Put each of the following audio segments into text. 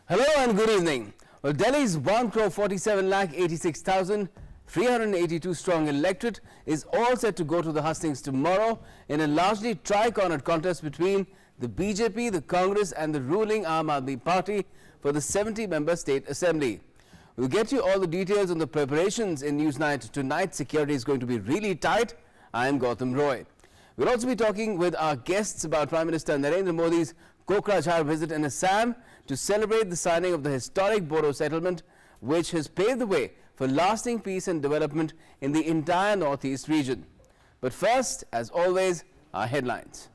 Hello and good evening. Well, Delhi's 1,47,86,382 strong electorate is all set to go to the hustings tomorrow in a largely tri-cornered contest between the BJP, the Congress and the ruling Aam Aadmi Party for the 70-member State Assembly. We'll get you all the details on the preparations in Newsnight tonight. Security is going to be really tight. I am Gautam Roy. We'll also be talking with our guests about Prime Minister Narendra Modi's Kokrajhar visit in Assam to celebrate the signing of the historic Bodo settlement, which has paved the way for lasting peace and development in the entire northeast region. But first, as always, our headlines.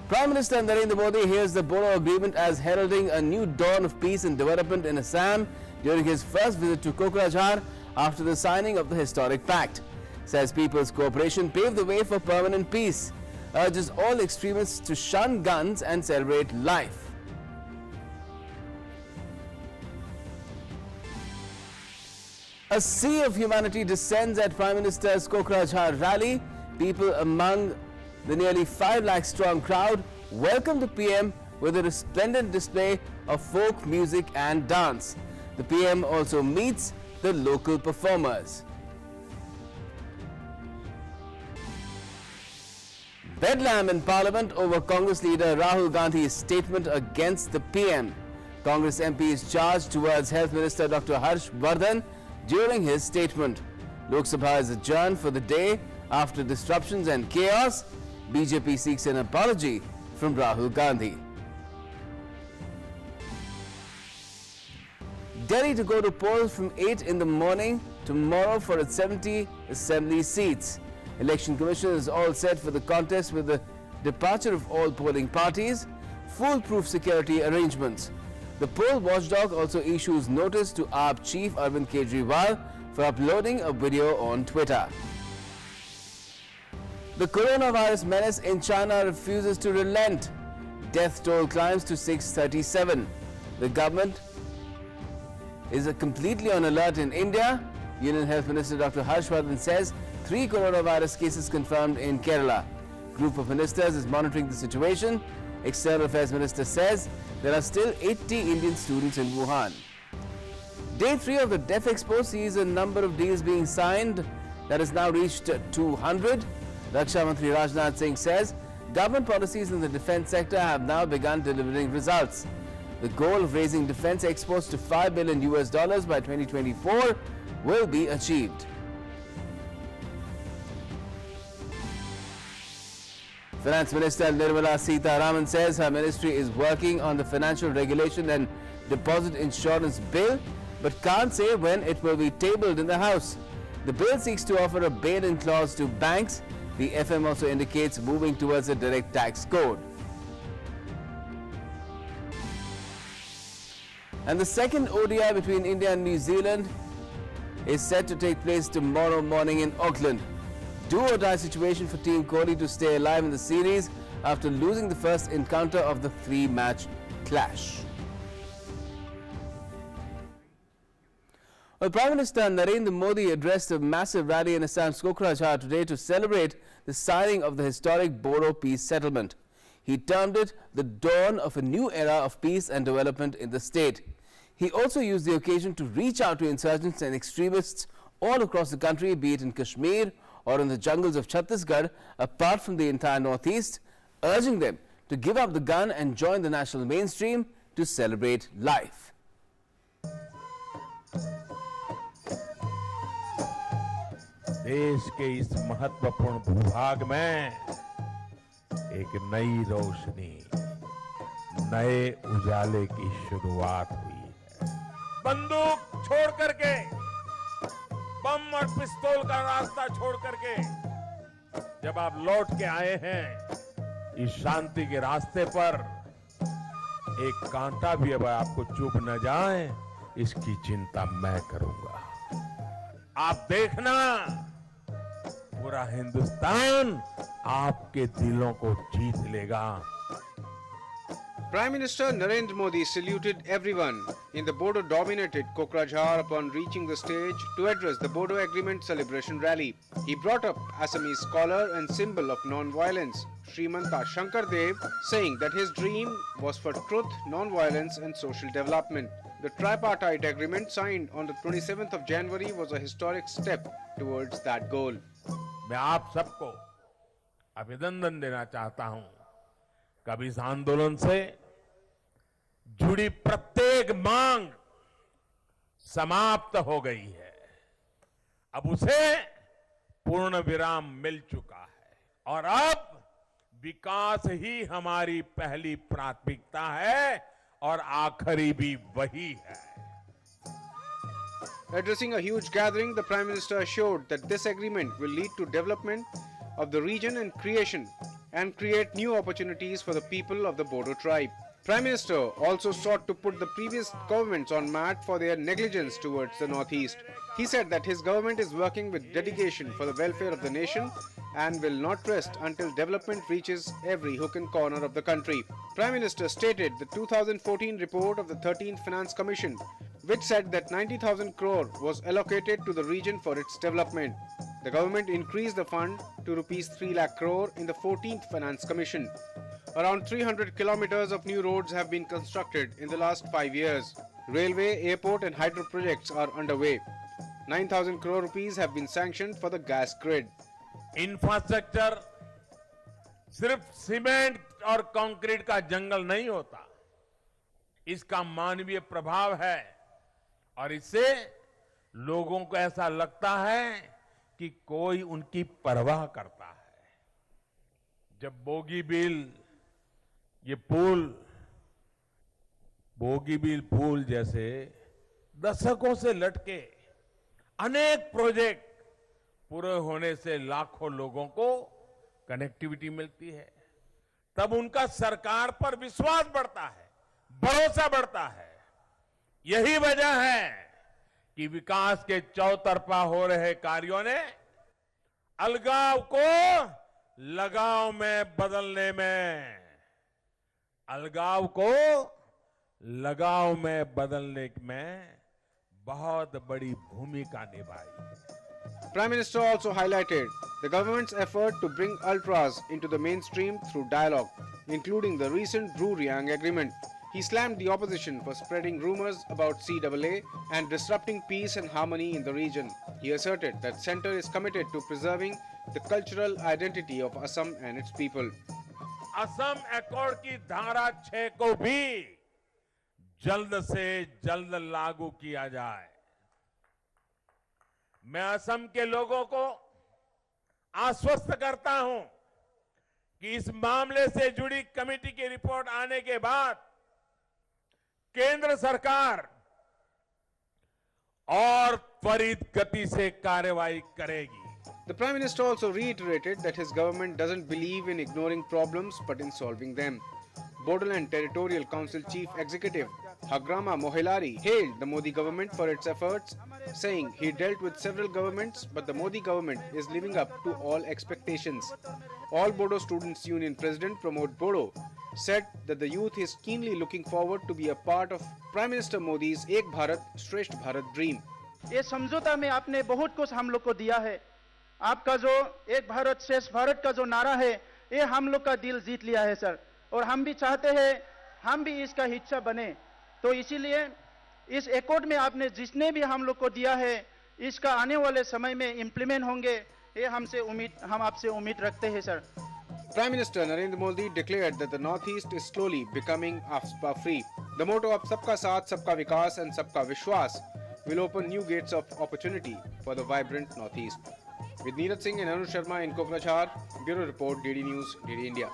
Prime Minister Narendra Modi hails the Bodo agreement as heralding a new dawn of peace and development in Assam during his first visit to Kokrajhar after the signing of the historic pact. Says people's cooperation paved the way for permanent peace. Urges all extremists to shun guns and celebrate life. A sea of humanity descends at Prime Minister's Kokrajhar rally. People among the nearly 5 lakh strong crowd welcomed the PM with a resplendent display of folk music and dance. The PM also meets the local performers. Bedlam in Parliament over Congress leader Rahul Gandhi's statement against the PM. Congress MP is charged towards Health Minister Dr. Harsh Vardhan during his statement. Lok Sabha is adjourned for the day after disruptions and chaos. BJP seeks an apology from Rahul Gandhi. Delhi to go to polls from 8 in the morning tomorrow for its 70 assembly seats. Election Commission is all set for the contest with the departure of all polling parties, foolproof security arrangements. The poll watchdog also issues notice to AAP chief Arvind Kejriwal for uploading a video on Twitter. The coronavirus menace in China refuses to relent. Death toll climbs to 637. The government is completely on alert in India. Union Health Minister Dr. Harsh Vardhan says 3 coronavirus cases confirmed in Kerala. Group of ministers is monitoring the situation. External Affairs Minister says there are still 80 Indian students in Wuhan. Day 3 of the Deaf Expo sees a number of deals being signed that has now reached 200. Raksha Mantri Rajnath Singh says government policies in the defence sector have now begun delivering results. The goal of raising defence exports to $5 billion by 2024 will be achieved. Finance Minister Nirmala Sitharaman says her ministry is working on the financial regulation and deposit insurance bill, but can't say when it will be tabled in the House. The bill seeks to offer a bail-in clause to banks. The FM also indicates moving towards a direct tax code. And the second ODI between India and New Zealand is set to take place tomorrow morning in Auckland. Do-or-die situation for Team Kohli to stay alive in the series after losing the first encounter of the 3-match clash. Well, Prime Minister Narendra Modi addressed a massive rally in Assam's Kokrajhar today to celebrate the signing of the historic Bodo peace settlement. He termed it the dawn of a new era of peace and development in the state. He also used the occasion to reach out to insurgents and extremists all across the country, be it in Kashmir or in the jungles of Chhattisgarh, apart from the entire northeast, urging them to give up the gun and join the national mainstream to celebrate life. देश के इस महत्वपूर्ण भूभाग में एक नई रोशनी, नए उजाले की शुरुआत हुई है। बंदूक छोड़ करके, बम और पिस्तौल का रास्ता छोड़ करके जब आप लौट के आए हैं इस शांति के रास्ते पर, एक कांटा भी अब आपको चुभ न जाए, इसकी चिंता मैं करूंगा। आप देखना, पूरा हिंदुस्तान आपके दिलों को जीत लेगा। Prime Minister Narendra Modi saluted everyone in the Bodo-dominated Kokrajhar upon reaching the stage to address the Bodo Agreement celebration rally. He brought up Assamese scholar and symbol of non-violence, Srimanta Shankar Dev, saying that his dream was for truth, non-violence and social development. The tripartite agreement signed on the 27th of January was a historic step towards that goal. मैं आप सबको अभिनंदन देना चाहता हूं। कभी इस आंदोलन से जुड़ी प्रत्येक मांग समाप्त हो गई है। अब उसे पूर्ण विराम मिल चुका है और अब विकास ही हमारी पहली प्राथमिकता है और आखिरी भी वही है। Addressing a huge gathering, the Prime Minister assured that this agreement will lead to development of the region and create new opportunities for the people of the Bodo tribe. Prime Minister also sought to put the previous governments on mat for their negligence towards the Northeast. He said that his government is working with dedication for the welfare of the nation and will not rest until development reaches every hook and corner of the country. Prime Minister stated the 2014 report of the 13th Finance Commission, which said that 90,000 crore was allocated to the region for its development. The government increased the fund to rupees 3 lakh crore in the 14th Finance Commission. Around 300 kilometers of new roads have been constructed in the last 5 years. Railway, airport and hydro projects are underway. 9,000 crore rupees have been sanctioned for the gas grid. Infrastructure सिर्फ cement और concrete का जंगल नहीं होता, इसका मानवीय प्रभाव है और इससे लोगों को ऐसा लगता है कि कोई उनकी परवाह करता है। जब बोगीबील पुल जैसे दशकों से लटके अनेक प्रोजेक्ट पूरे होने से लाखों लोगों को कनेक्टिविटी मिलती है, तब उनका सरकार पर विश्वास बढ़ता है, भरोसा बढ़ता है। यही वजह है कि विकास के चौतरफा हो रहे कार्यों ने अलगाव को लगाव में बदलने में बहुत बड़ी भूमिका निभाई। Prime Minister also highlighted the government's effort to bring ultras into the mainstream through dialogue, including the recent Bru-Riang agreement. He slammed the opposition for spreading rumors about CAA and disrupting peace and harmony in the region. He asserted that Centre is committed to preserving the cultural identity of Assam and its people. Assam accord की धारा 6 को भी जल्द से जल्द लागू किया जाए। मैं असम के लोगों को आश्वस्त करता हूं कि इस मामले से जुड़ी कमेटी की रिपोर्ट आने के बाद केंद्र सरकार और त्वरित गति से कार्रवाई करेगी। The Prime Minister also reiterated that his government doesn't believe in ignoring problems but in solving them. Bodoland Territorial Council Chief Executive Hagrama Mohilari hailed the Modi government for its efforts, saying he dealt with several governments but the Modi government is living up to all expectations. All Bodo Students Union President Pramod Bodo said that the youth is keenly looking forward to be a part of Prime Minister Modi's Ek Bharat Shresth Bharat dream. ये समझौता में आपने बहुत कुछ हम लोग को दिया है। आपका जो एक भारत श्रेष्ठ भारत का जो नारा है, ये हम लोग का दिल जीत लिया है सर, और हम भी चाहते हैं हम भी इसका हिस्सा बने। तो इसीलिए इस एकॉर्ड में आपने जिसने भी हम लोग को दिया है, इसका आने वाले समय में इम्प्लीमेंट होंगे, ये हम आपसे उम्मीद रखते हैं sir. Prime Minister Narendra Modi declared that the Northeast is slowly becoming AFSPA free. The motto of Sabka Saath, Sabka Vikas and Sabka Vishwas will open new gates of opportunity for the vibrant Northeast. With Neeraj Singh and Anu Sharma in Kokrajhar, Bureau Report, DD News, DD India.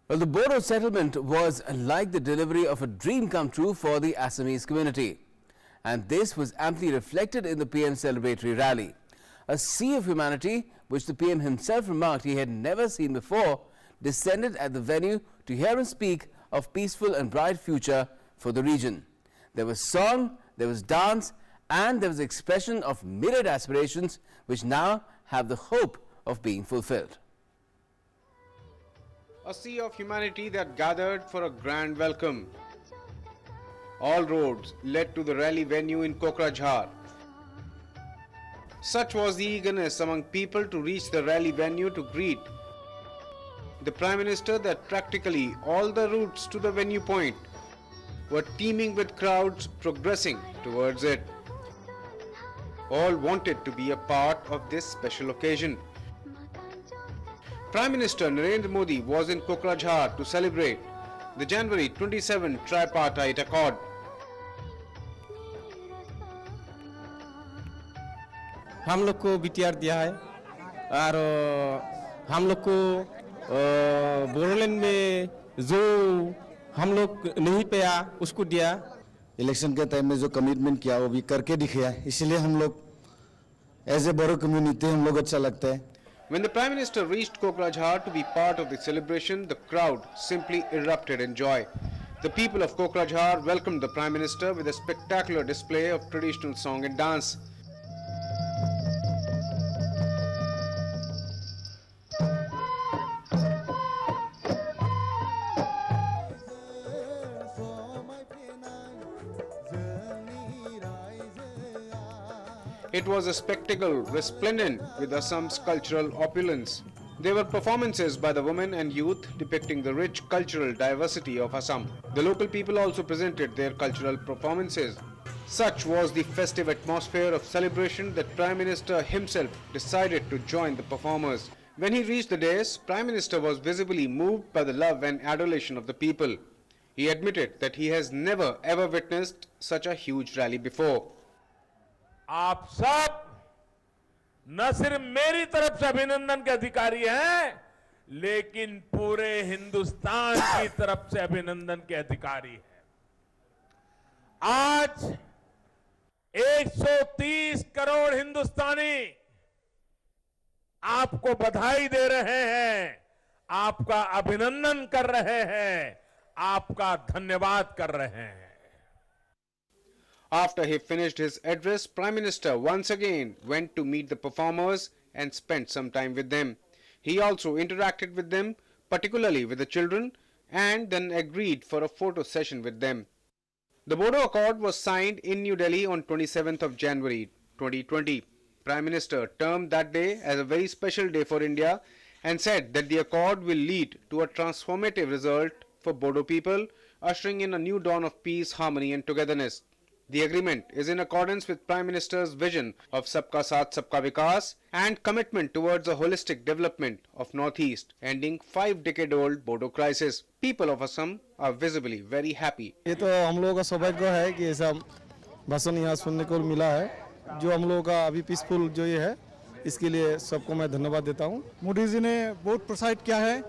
Well, the Bodo settlement was like the delivery of a dream come true for the Assamese community. And this was amply reflected in the PM's celebratory rally. A sea of humanity, which the PM himself remarked he had never seen before, descended at the venue to hear him speak of peaceful and bright future for the region. There was song, there was dance, and there was expression of myriad aspirations which now have the hope of being fulfilled. A sea of humanity that gathered for a grand welcome. All roads led to the rally venue in Kokrajhar. Such was the eagerness among people to reach the rally venue to greet the Prime Minister that practically all the routes to the venue point were teeming with crowds progressing towards it. All wanted to be a part of this special occasion. Prime Minister Narendra Modi was in Kokrajhar to celebrate the January 27 tripartite accord. हम लोग को BTR दिया है और हम लोग को बोडोलैंड में जो हम लोग नहीं पाया उसको दिया. इलेक्शन के टाइम में जो कमिटमेंट किया वो भी करके दिखाया, इसलिए हम लोग एज ए बोडो कम्युनिटी हम लोग अच्छा लगता है. When the Prime Minister reached Kokrajhar to be part of the celebration, the crowd simply erupted in joy. The people of Kokrajhar welcomed the Prime Minister with a spectacular display of traditional song and dance. It was a spectacle resplendent with Assam's cultural opulence. There were performances by the women and youth depicting the rich cultural diversity of Assam. The local people also presented their cultural performances. Such was the festive atmosphere of celebration that Prime Minister himself decided to join the performers. When he reached the dais, Prime Minister was visibly moved by the love and adulation of the people. He admitted that he has never ever witnessed such a huge rally before. आप सब न सिर्फ मेरी तरफ से अभिनंदन के अधिकारी हैं, लेकिन पूरे हिंदुस्तान की तरफ से अभिनंदन के अधिकारी हैं. आज 130 करोड़ हिंदुस्तानी आपको बधाई दे रहे हैं, आपका अभिनंदन कर रहे हैं, आपका धन्यवाद कर रहे हैं. After he finished his address, Prime Minister once again went to meet the performers and spent some time with them. He also interacted with them, particularly with the children, and then agreed for a photo session with them. The Bodo Accord was signed in New Delhi on 27th of January 2020. Prime Minister termed that day as a very special day for India and said that the accord will lead to a transformative result for Bodo people, ushering in a new dawn of peace, harmony and togetherness. The agreement is in accordance with Prime Minister's vision of Sabka Saath Sabka Vikas and commitment towards a holistic development of Northeast, ending 5-decade-old Bodo crisis. People of Assam are visibly very happy. ये तो हम लोगों का सौभाग्य है कि ऐसा भाषण यहाँ सुनने को मिला है, जो हम लोगों का अभी पीसफुल जो ये है, इसके लिए सबको मैं धन्यवाद देता हूँ. मोदी जी ने बहुत प्रोत्साहित किया है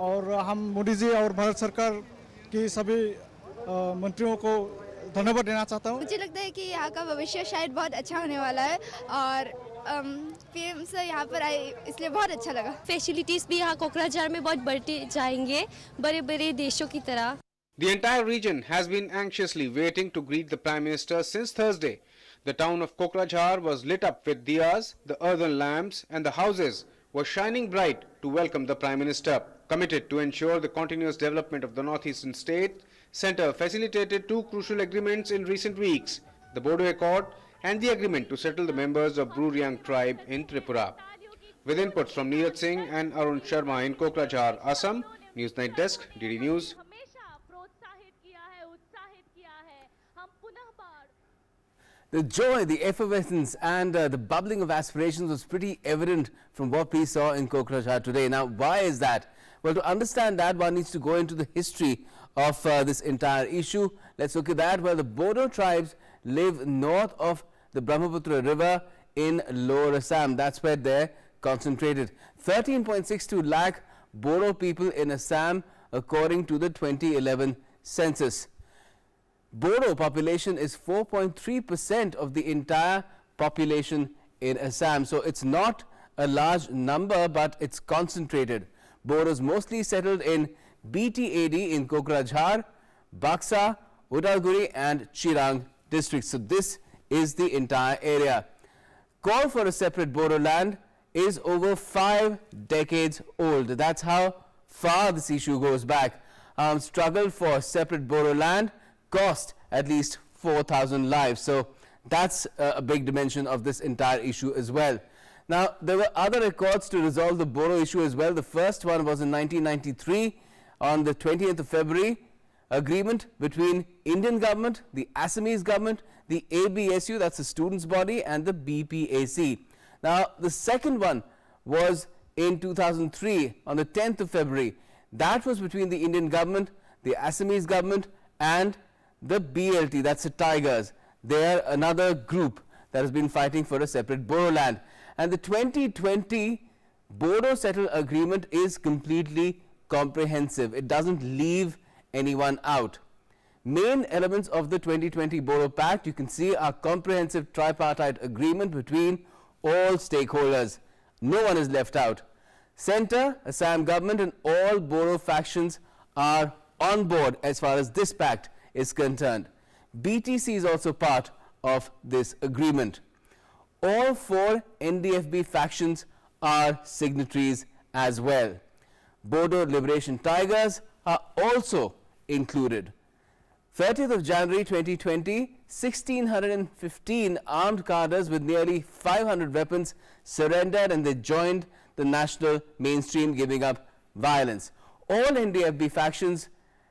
और हम मोदी जी और भारत सरकार की सभी मंत्रियों को धन्यवाद देना चाहता हूँ. मुझे लगता है कि यहाँ का भविष्य शायद बहुत अच्छा होने वाला है और पीएम से यहाँ पर आए इसलिए बहुत अच्छा लगा. फैसिलिटीज भी यहाँ कोकराझार में बहुत बढ़ते जाएंगे, बड़े बड़े देशों की तरह. The entire region has been anxiously waiting to greet the Prime Minister since Thursday. The town of Kokrajhar was lit up with diyas, the earthen lamps and the houses were shining bright to welcome the Prime Minister. Committed to ensure the continuous development of the northeastern state, Centre facilitated two crucial agreements in recent weeks, the Bodo Accord and the agreement to settle the members of Bruriang tribe in Tripura. With inputs from Neeraj Singh and Arun Sharma in Kokrajhar, Assam, Newsnight Desk, DD News. The joy, the effervescence and the bubbling of aspirations was pretty evident from what we saw in Kokrajhar today. Now, why is that? Well, to understand that, one needs to go into the history of this entire issue. Let's look at that. Well, the Bodo tribes live north of the Brahmaputra River in Lower Assam. That's where they're concentrated. 13.62 lakh Bodo people in Assam according to the 2011 census. Bodo population is 4.3% of the entire population in Assam. So it's not a large number, but it's concentrated. Bodos mostly settled in BTAD in Kokrajhar, Baksa, Udalguri and Chirang districts. So this is the entire area. Call for a separate Bodo land is over 5 decades old. That's how far this issue goes back. Struggle for separate Bodo land cost at least 4,000 lives. So that's a big dimension of this entire issue as well. Now, there were other records to resolve the Bodo issue as well. The first one was in 1993 on the 20th of February. Agreement between Indian government, the Assamese government, the ABSU, that's the students' body, and the BPAC. Now, the second one was in 2003 on the 10th of February. That was between the Indian government, the Assamese government, and the BLT, that's the Tigers. They are another group that has been fighting for a separate Bodo land. And the 2020 Bodo Settle Agreement is completely comprehensive. It doesn't leave anyone out. Main elements of the 2020 Bodo Pact, you can see, are comprehensive tripartite agreement between all stakeholders. No one is left out. Centre, Assam government, and all Bodo factions are on board as far as this pact is concerned. BTC is also part of this agreement. All 4 NDFB factions are signatories as well. Bodo Liberation Tigers are also included. 30th of January 2020, 1,615 armed cadres with nearly 500 weapons surrendered and they joined the national mainstream, giving up violence. All NDFB factions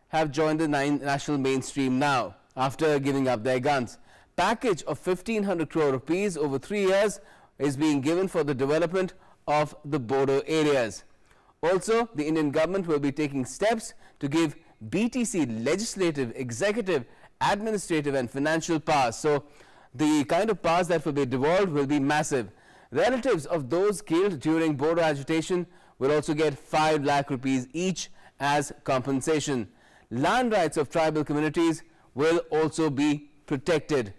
have joined the national mainstream now after giving up their guns. Package of 1,500 crore rupees over 3 years is being given for the development of the Bodo areas. Also, the Indian government will be taking steps to give BTC legislative, executive, administrative and financial powers. So the kind of powers that will be devolved will be massive. Relatives of those killed during Bodo agitation will also get 5 lakh rupees each as compensation. Land rights of tribal communities will also be protected.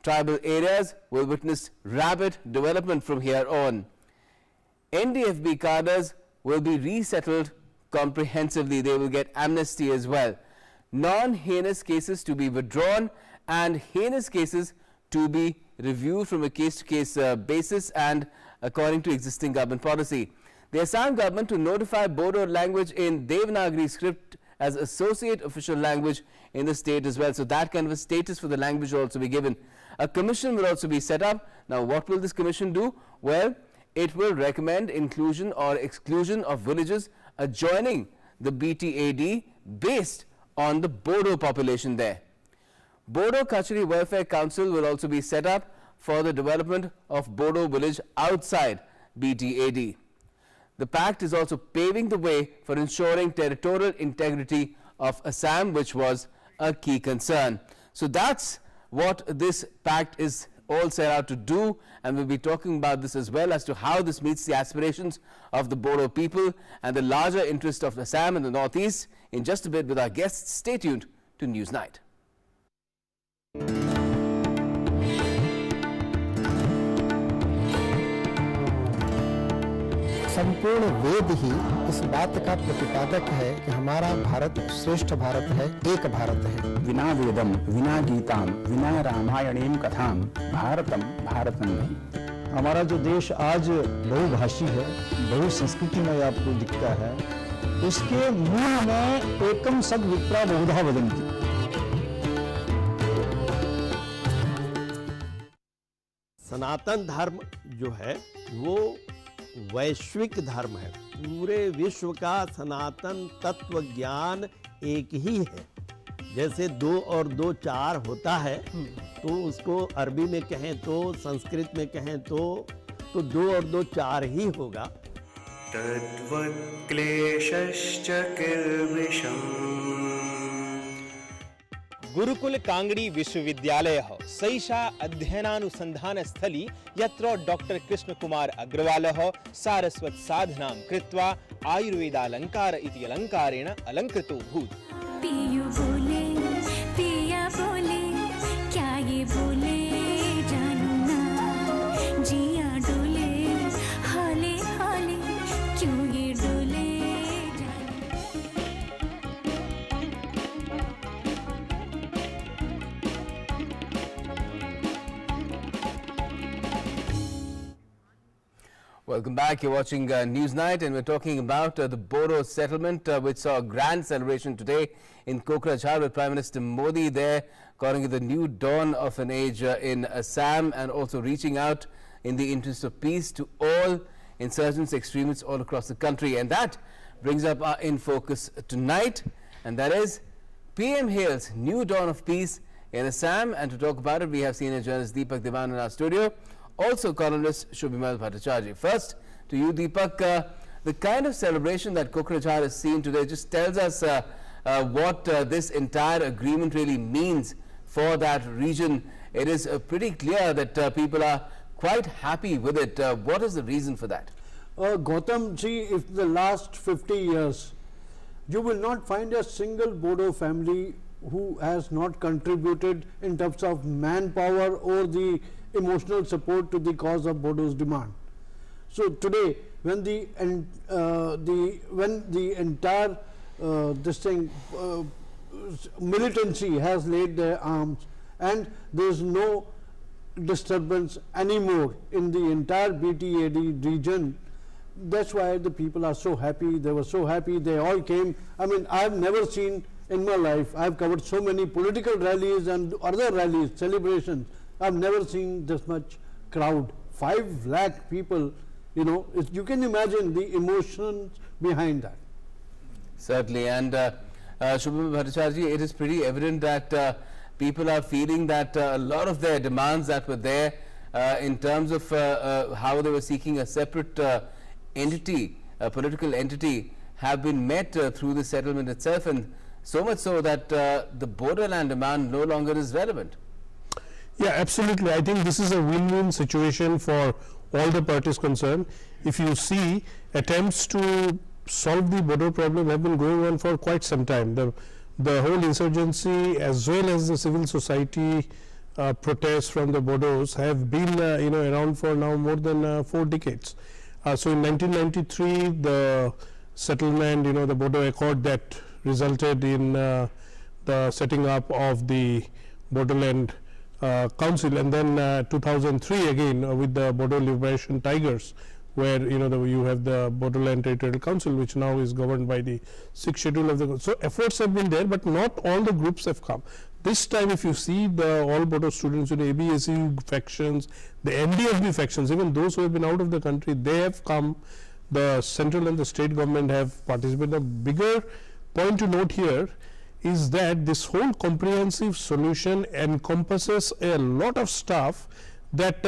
Tribal areas will witness rapid development from here on. NDFB cadres will be resettled comprehensively. They will get amnesty as well. Non-heinous cases to be withdrawn and heinous cases to be reviewed from a case-to-case basis and according to existing government policy. The Assam government to notify Bodo language in Devanagari script as associate official language in the state as well. So that kind of a status for the language will also be given. A commission will also be set up. Now, what will this commission do? Well, it will recommend inclusion or exclusion of villages adjoining the BTAD based on the Bodo population there. Bodo Kachari Welfare Council will also be set up for the development of Bodo village outside BTAD. The pact is also paving the way for ensuring territorial integrity of Assam, which was a key concern. So that's what this pact is all set out to do, and we'll be talking about this as well as to how this meets the aspirations of the Bodo people and the larger interest of Assam and the Northeast in just a bit with our guests. Stay tuned to News Night. संपूर्ण वेद ही इस बात का प्रतिपादक है कि हमारा भारत श्रेष्ठ भारत है, एक भारत है। विना वेदम, विना गीताम, विना रामायणीम कथाम, भारतम भारतम नहीं। हमारा जो देश आज बहुभाषी है, बहुसंस्कृति में आपको दिखता है, इसके मूल में एकम सद विप्रा बहुधा वदन्ति। सनातन धर्म जो है वो वैश्विक धर्म है। पूरे विश्व का सनातन तत्व ज्ञान एक ही है। जैसे 2 और 2 4 होता है, तो उसको अरबी में कहें तो, संस्कृत में कहें तो 2 और 2 4 ही होगा। तद्वत् क्लेशश्च किल्बिषम्। गुरुकुल कांगड़ी विश्वविद्यालय सैषा अध्ययनानुसंधान स्थली यत्र डॉक्टर कृष्ण कुमार अग्रवाल सारस्वत साधनां कृत्वा आयुर्वेदालंकार इति अलंकारेण अलंकृतो भूत्। पियु बोले, पिया बोले, क्या ये बोले जानू ना, जिया डोले, हाले हाले, क्यों ये डोले Welcome back. You're watching Newsnight, and we're talking about the Bodo settlement, which saw a grand celebration today in Kokrajhar with Prime Minister Modi there, calling it the new dawn of an age in Assam, and also reaching out in the interest of peace to all insurgents, extremists all across the country. And that brings up our InFocus tonight, and that is PM hails new dawn of peace in Assam. And to talk about it, we have senior journalist Deepak Diwan in our studio. Also columnist Shubhimal Bhattacharjee. First to you, Deepak, the kind of celebration that Kokrajhar has seen today just tells us what this entire agreement really means for that region. It is pretty clear that people are quite happy with it. What is the reason for that? Gautam, see, if the last 50 years, you will not find a single Bodo family who has not contributed in terms of manpower or the emotional support to the cause of Bodo's demand. So today, when the entire militancy has laid their arms, and there is no disturbance anymore in the entire BTAD region, that's why the people are so happy. They were so happy. They all came. I mean, I have never seen in my life, I have covered so many political rallies and other rallies, celebrations. I have never seen this much crowd. 5 lakh people, you know, you can imagine the emotions behind that. Certainly. And Shubham Bhattacharjee, it is pretty evident that people are feeling that a lot of their demands that were there in terms of how they were seeking a separate entity, a political entity, have been met through the settlement itself, and so much so that the borderland demand no longer is relevant. Yeah, absolutely. I think this is a win-win situation for all the parties concerned. If you see, attempts to solve the Bodo problem have been going on for quite some time. The whole insurgency as well as the civil society protests from the Bodos have been around for now more than 4 decades. So in 1993, the settlement, the Bodo Accord that resulted in the setting up of the Bodoland Council, and then 2003 again with the Bodo Liberation Tigers, where you have the Bodoland Territorial Council, which now is governed by the 6th schedule of the. So efforts have been there, but not all the groups have come. This time, if you see the all Bodo students, the ABSE factions, the NDFB factions, even those who have been out of the country, they have come. The central and the state government have participated. The bigger point to note here is that this whole comprehensive solution encompasses a lot of stuff that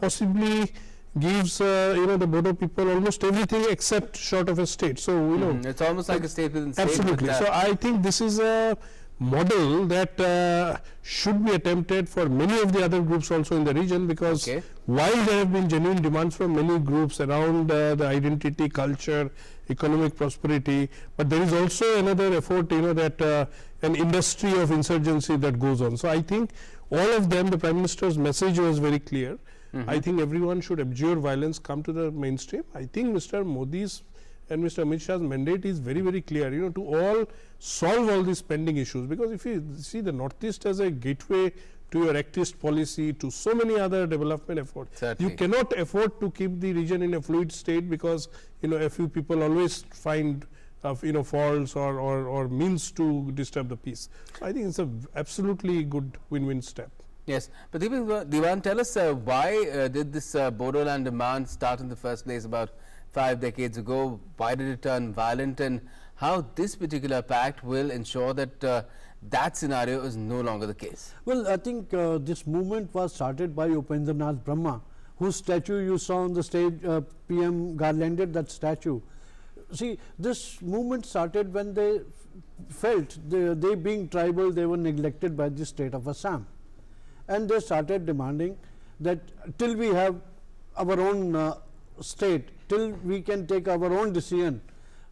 possibly gives the Bodo people almost everything except short of a state. So it's almost like a state within state. Absolutely. So I think this is a model that should be attempted for many of the other groups also in the region, because while there have been genuine demands from many groups around the identity, culture, economic prosperity, but there is also another effort, that an industry of insurgency that goes on. So I think all of them, the Prime Minister's message was very clear. I think everyone should abjure violence, come to the mainstream. I think Mr. Modi's and Mr. Amit Shah's mandate is very, very clear, to all solve all these pending issues, because if you see the Northeast as a gateway to your activist policy, to so many other development efforts, you cannot afford to keep the region in a fluid state, because a few people always find faults or means to disturb the peace. So I think it's a absolutely good win-win step. Yes, but Diwan, tell us why did this Bodoland demand start in the first place about 5 decades ago? Why did it turn violent, and how this particular pact will ensure that that scenario is no longer the case? Well, I think this movement was started by Upendranath Brahma, whose statue you saw on the stage. PM garlanded that statue. See, this movement started when they felt they being tribal, they were neglected by the state of Assam, and they started demanding that till we have our own state, till we can take our own decision,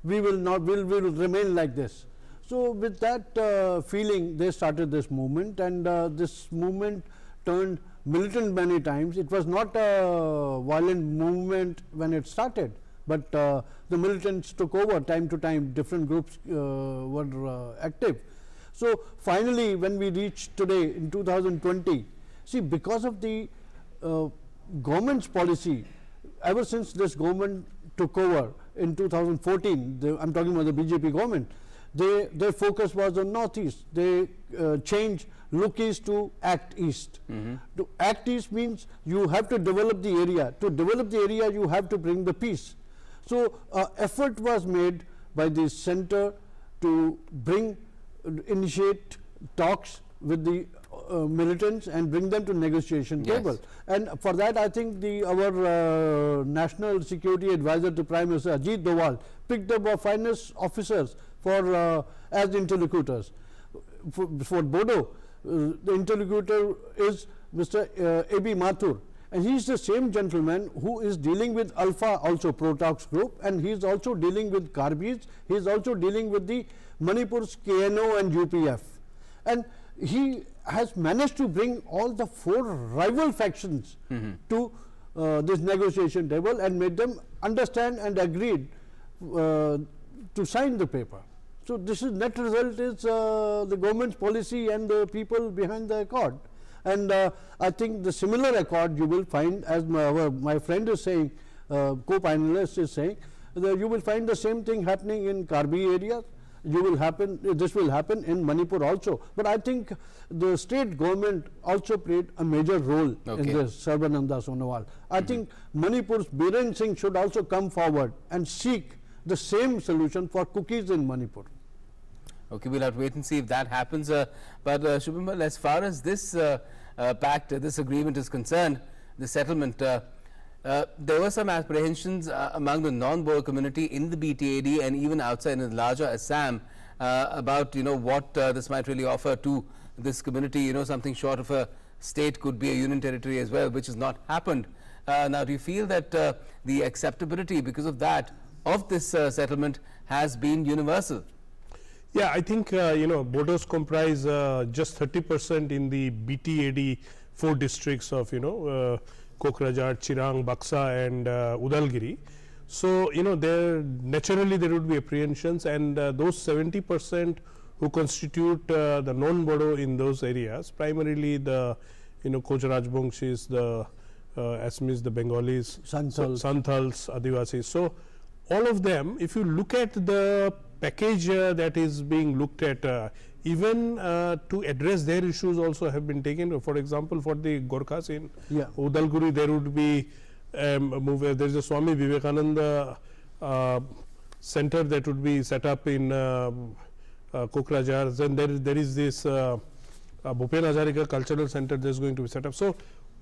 we will remain like this. So with that feeling, they started this movement, and this movement turned militant many times. It was not a violent movement when it started, but the militants took over time to time. Different groups were active. So finally, when we reached today in 2020, see, because of the government's policy, ever since this government took over in 2014, I'm talking about the BJP government, their focus was on Northeast. They changed look east to act east. To act east means you have to develop the area. To develop the area, you have to bring the peace. So effort was made by the center to initiate talks with the militants and bring them to negotiation table. And for that, I think our national security advisor to Prime Minister Ajit Doval picked up our finest officers for as interlocutors. For Bodo, the interlocutor is Mr. A.B. Mathur, and he is the same gentleman who is dealing with Alpha, also Protox group, and he is also dealing with Karbis. He is also dealing with the Manipur's KNO and UPF, and he has managed to bring all the 4 rival factions to this negotiation table and made them understand and agreed to sign the paper. So this is net result is the government's policy and the people behind the accord. And I think the similar accord you will find, as my friend is saying, co-panelist is saying, that you will find the same thing happening in Karbi areas. This will happen in Manipur also. But I think the state government also played a major role in this, Sarbananda Sonowal. I think Manipur's Biren Singh should also come forward and seek the same solution for cookies in Manipur. Okay, we'll have to wait and see if that happens. But Shubhamal, as far as this pact, this agreement is concerned, the settlement, there were some apprehensions among the non-Bodo community in the BTAD and even outside in the larger Assam about what this might really offer to this community. Something short of a state could be a union territory as well, which has not happened. Now, do you feel that the acceptability because of that of this settlement has been universal? Yeah, I think Bodos comprise just 30% in the BTAD 4 districts of Kokrajhar, Chirang, Baksa and Udalgiri. So naturally there would be apprehensions, and those 70% who constitute the non-Bodo in those areas, primarily the Koch Rajbangshis, the Assamese, the Bengalis, Santals, Adivasis. So all of them, if you look at the package that is being looked at, even to address their issues also have been taken. For example, for the Gorkhas in Udalguri, there would be there is a Swami Vivekananda center that would be set up in Kokrajhar. Then there is this Bhupen Hazarika Cultural Center that is going to be set up. So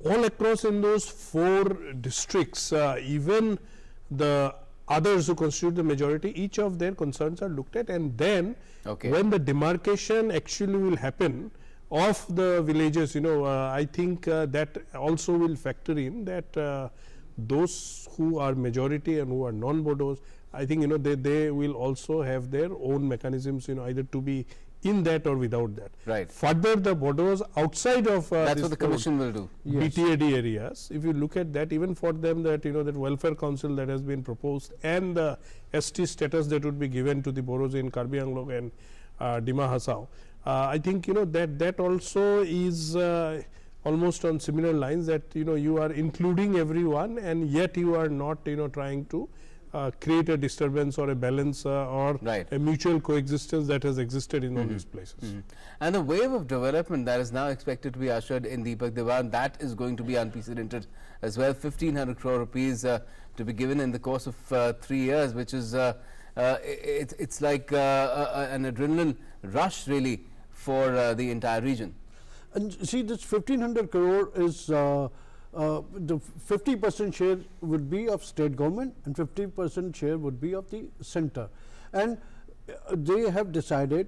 all across in those 4 districts, even the others who constitute the majority, each of their concerns are looked at, and then when the demarcation actually will happen of the villages, I think that also will factor in that those who are majority and who are non-Bodos, I think they will also have their own mechanisms, either to be in that or without that. Right. Further, the Bodos outside of that's what the commission will do. BTAD areas, if you look at that, even for them that that welfare council that has been proposed and the ST status that would be given to the Bodos in Karbi Anglong and Dima Hasao, I think that also is almost on similar lines, that you are including everyone and yet you are not trying to create a disturbance or a balance or a mutual coexistence that has existed in all these places. And the wave of development that is now expected to be ushered in Deepak Dewan, that is going to be unprecedented as well. 1,500 crore rupees to be given in the course of 3 years, which is it's like an adrenaline rush really for the entire region. And see, this 1,500 crore is the 50% share would be of state government and 50% share would be of the center. And they have decided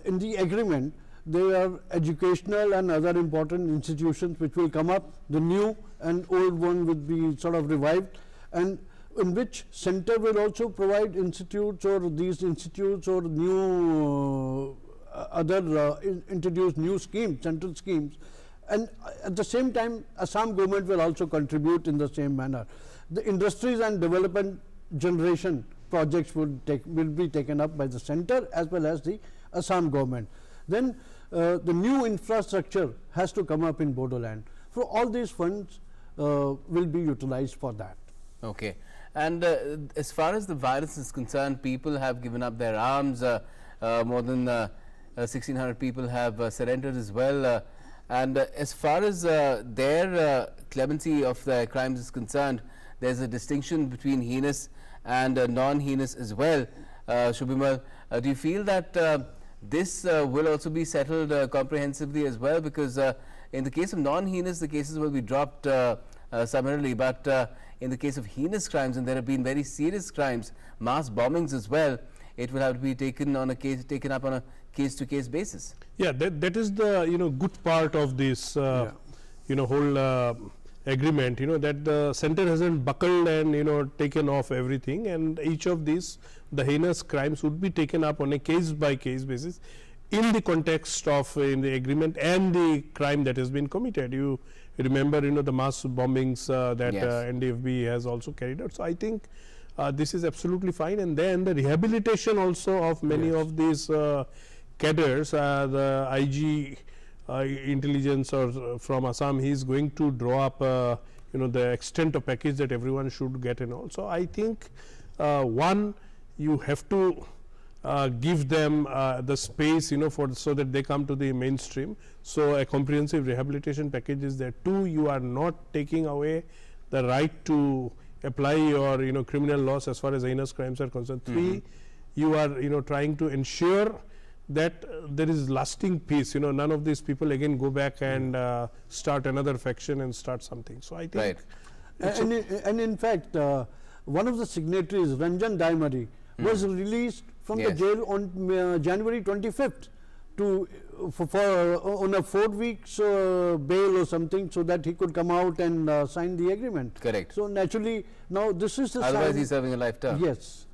in the agreement, there are educational and other important institutions which will come up, the new and old one will be sort of revived, and in which center will also provide institutes or these institutes or new introduce new schemes, central schemes. And at the same time, Assam government will also contribute in the same manner. The industries and development generation projects will be taken up by the center as well as the Assam government. Then the new infrastructure has to come up in Bodoland. So all these funds will be utilized for that. Okay. And as far as the virus is concerned, people have given up their arms. More than 1,600 people have surrendered as well. And as far as their clemency of their crimes is concerned, there's a distinction between heinous and non-heinous as well. Shubhimal, do you feel that this will also be settled comprehensively as well? Because in the case of non-heinous, the cases will be dropped summarily, but in the case of heinous crimes, and there have been very serious crimes, mass bombings as well, it will have to be taken up on a case-to-case basis. Yeah, that is the good part of this whole agreement. That the center hasn't buckled and taken off everything, and each of these, the heinous crimes, would be taken up on a case-by-case basis in the context of in the agreement and the crime that has been committed. You remember the mass bombings that NDFB has also carried out. So I think this is absolutely fine, and then the rehabilitation also of many of these cadres. The IG intelligence or from Assam, he is going to draw up the extent of package that everyone should get, and also I think one, you have to give them the space so that they come to the mainstream. So a comprehensive rehabilitation package is there. Two, you are not taking away the right to apply your criminal laws as far as heinous crimes are concerned. Three, you are trying to ensure that there is lasting peace. None of these people again go back and start another faction and start something. So I think and in fact one of the signatories, Ranjan Daimari, was released from the jail on January 25th on a 4 weeks bail or something, so that he could come out and sign the agreement. Correct. So naturally now this is the otherwise he's serving a life term. Yes.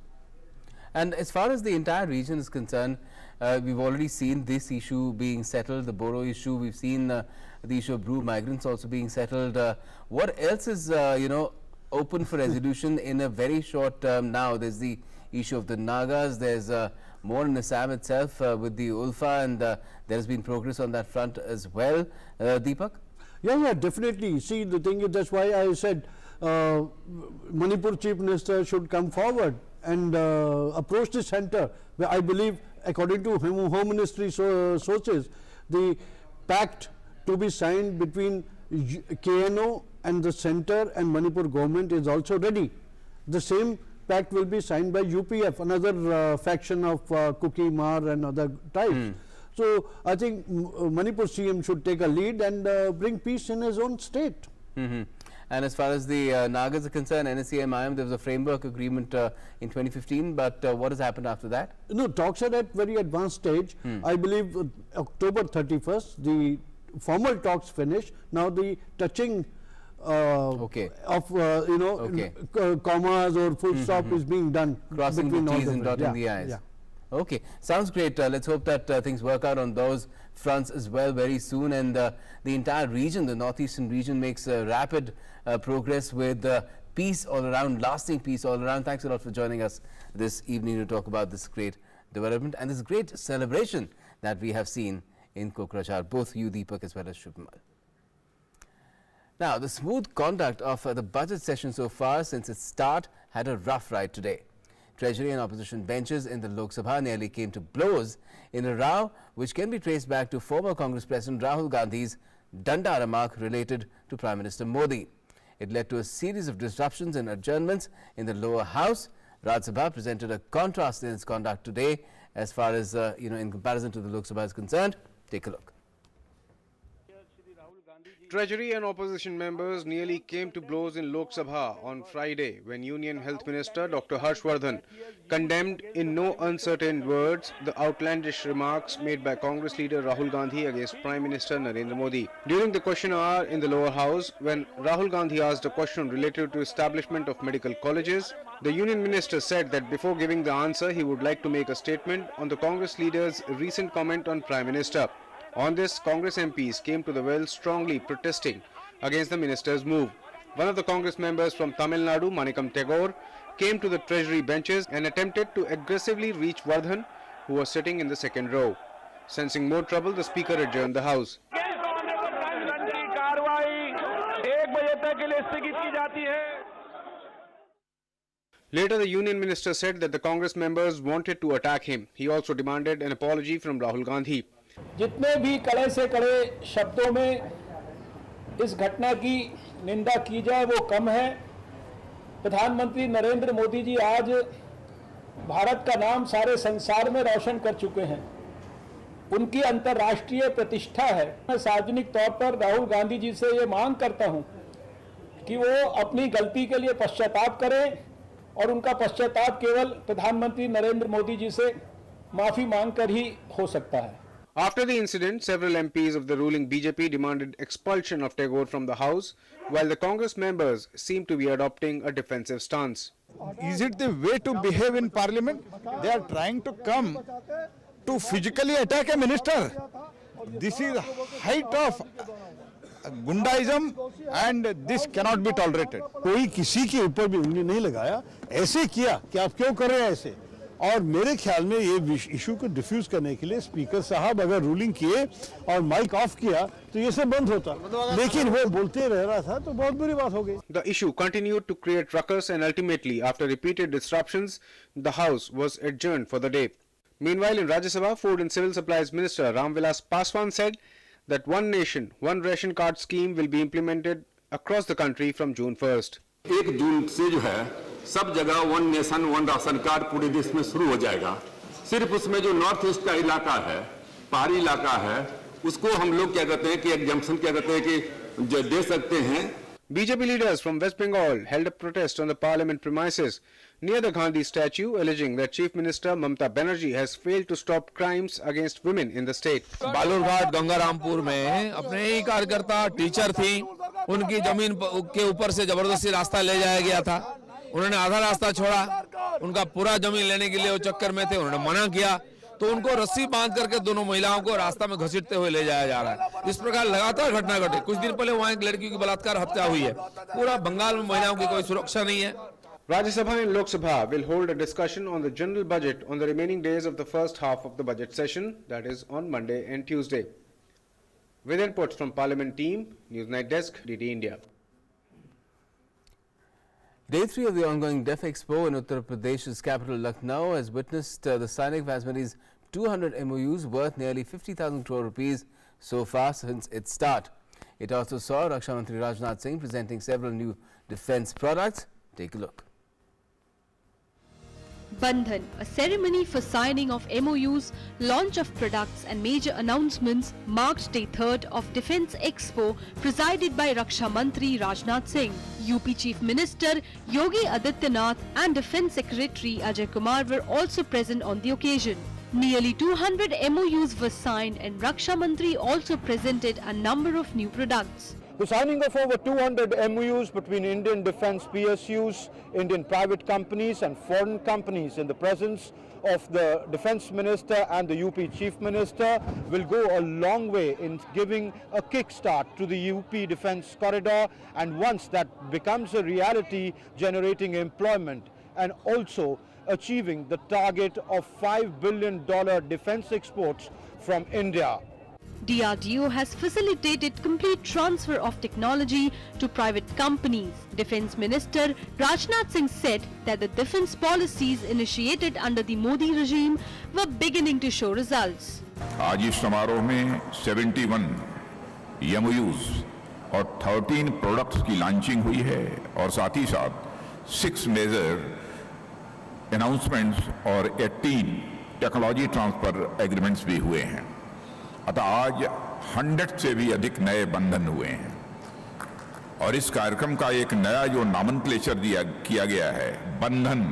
And as far as the entire region is concerned, we've already seen this issue being settled, the Bodo issue. We've seen the issue of Brew migrants also being settled. What else is open for resolution in a very short term now? There's the issue of the Nagas. There's more in Assam itself with the Ulfa, and there's been progress on that front as well. Deepak? Yeah, definitely. See, the thing is, that's why I said Manipur Chief Minister should come forward and approach the center, where I believe, according to Home Ministry sources, the pact to be signed between KNO and the center and Manipur government is also ready. The same pact will be signed by UPF, another faction of Kuki, Mar and other types. So I think Manipur CM should take a lead and bring peace in his own state. And as far as the Nagas are concerned, NSCM-IM, there was a framework agreement in 2015, but what has happened after that? No, talks are at very advanced stage. I believe October 31st, the formal talks finish. Now the touching of commas or full stop is being done. Crossing the T's and dotting the I's. Yeah. Okay, sounds great. Let's hope that things work out on those fronts as well very soon, and the entire region, the northeastern region, makes rapid progress with peace all around, lasting peace all around. Thanks a lot for joining us this evening to talk about this great development and this great celebration that we have seen in Kokrajhar, both you, Deepak, as well as Shubhamal. Now, the smooth conduct of the budget session so far since its start had a rough ride today. Treasury and opposition benches in the Lok Sabha nearly came to blows in a row which can be traced back to former Congress President Rahul Gandhi's Danda remark related to Prime Minister Modi. It led to a series of disruptions and adjournments in the lower house. Rajya Sabha presented a contrast in its conduct today as far as in comparison to the Lok Sabha is concerned. Take a look. Treasury and opposition members nearly came to blows in Lok Sabha on Friday when Union Health Minister Dr. Harshvardhan condemned in no uncertain words the outlandish remarks made by Congress leader Rahul Gandhi against Prime Minister Narendra Modi. During the question hour in the lower house, when Rahul Gandhi asked a question related to establishment of medical colleges, the Union Minister said that before giving the answer, he would like to make a statement on the Congress leader's recent comment on Prime Minister. On this, Congress MPs came to the well strongly protesting against the minister's move. One of the Congress members from Tamil Nadu, Manikam Tagore, came to the Treasury benches and attempted to aggressively reach Vardhan, who was sitting in the second row. Sensing more trouble, the Speaker adjourned the House. Later, the union minister said that the Congress members wanted to attack him. He also demanded an apology from Rahul Gandhi. जितने भी कड़े से कड़े शब्दों में इस घटना की निंदा की जाए वो कम है। प्रधानमंत्री नरेंद्र मोदी जी आज भारत का नाम सारे संसार में रोशन कर चुके हैं। उनकी अंतर्राष्ट्रीय प्रतिष्ठा है। मैं सार्वजनिक तौर पर राहुल गांधी जी से ये मांग करता हूं कि वो अपनी गलती के लिए पश्चाताप करें और उनका पश्चाताप केवल प्रधानमंत्री नरेंद्र मोदी जी से माफी मांगकर ही हो सकता है। After the incident, several MPs of the ruling BJP demanded expulsion of Tagore from the House, while the Congress members seem to be adopting a defensive stance. Is it the way to behave in Parliament? They are trying to come to physically attack a minister. This is height of गुंडाइज्म and this cannot be tolerated. कोई किसी के ऊपर भी उंगली नहीं लगाया, ऐसे किया कि आप क्यों कर रहे हैं ऐसे। और मेरे ख्याल में ये इशू को डिफ्यूज करने के लिए स्पीकर साहब अगर रूलिंग किए और माइक ऑफ किया तो ये सब बंद होता, लेकिन वो बोलते रह रहा था तो बहुत बुरी बात हो गई। The issue continued to create ruckus and ultimately, after repeated disruptions, the House was adjourned for the day. Meanwhile, in Rajya Sabha, Food and Civil Supplies Minister Ramvilas Paswan said that one nation, one ration card scheme will be implemented across the country from June 1st. 1 जून से जो है सब जगह one nation one ration card पूरे देश में शुरू हो जाएगा। सिर्फ उसमें जो नॉर्थ ईस्ट का इलाका है, पहाड़ी इलाका है, उसको हम लोग क्या कहते हैं कि एग्जम्पशन क्या कहते हैं कि जो दे सकते हैं। BJP leaders from West Bengal held a protest on the parliament premises near the Gandhi statue, alleging that Chief Minister Mamata Banerjee has failed to stop crimes against women in the state. Balurghat Gangarampur में अपने ही कार्यकर्ता teacher थी, उनकी जमीन के ऊपर से जबरदस्ती रास्ता ले जाया गया था। उन्होंने आधा रास्ता छोड़ा, उनका पूरा जमीन लेने के लिए वो चक्कर में थे, उन्होंने मना किया तो उनको रस्सी बांध करके दोनों महिलाओं को रास्ता में घसीटते हुए ले जाया जा रहा है। इस प्रकार लगातार घटना घटे। कुछ दिन पहले वहां एक लड़की की बलात्कार हत्या हुई है। पूरा बंगाल में महिलाओं की कोई सुरक्षा नहीं है। Rajya Sabha and Lok Sabha will hold a discussion on the general budget on the remaining days of the first half of the budget session, that is on Monday and Tuesday. With inputs from Parliament team, Newsnight Desk, DD India. Day 3 of the ongoing Deaf Expo in Uttar Pradesh's capital Lucknow has witnessed the signing of as many as 200 MOUs worth nearly 50,000 crore rupees so far since its start. It also saw Raksha Mantri Rajnath Singh presenting several new defence products. Take a look. Bandhan, a ceremony for signing of MOUs, launch of products and major announcements marked Day 3rd of Defence Expo presided by Raksha Mantri Rajnath Singh. UP Chief Minister Yogi Adityanath and Defence Secretary Ajay Kumar were also present on the occasion. Nearly 200 MOUs were signed and Raksha Mantri also presented a number of new products. The signing of over 200 MOUs between Indian defence PSUs, Indian private companies and foreign companies in the presence of the Defence Minister and the UP Chief Minister will go a long way in giving a kickstart to the UP Defence Corridor, and once that becomes a reality, generating employment and also achieving the target of $5 billion defence exports from India. DRDO has facilitated complete transfer of technology to private companies. Defence Minister Rajnath Singh said that the defence policies initiated under the Modi regime were beginning to show results. आज इस समारोह में 71 MOUs और 13 products की launching हुई है और साथ ही साथ 6 मेजर अनाउंसमेंट्स और 18 टेक्नोलॉजी ट्रांसफर एग्रीमेंट्स भी हुए हैं। अतः आज 100 से भी अधिक नए बंधन हुए हैं और इस कार्यक्रम का एक नया जो नॉमेनक्लेचर किया गया है, बंधन।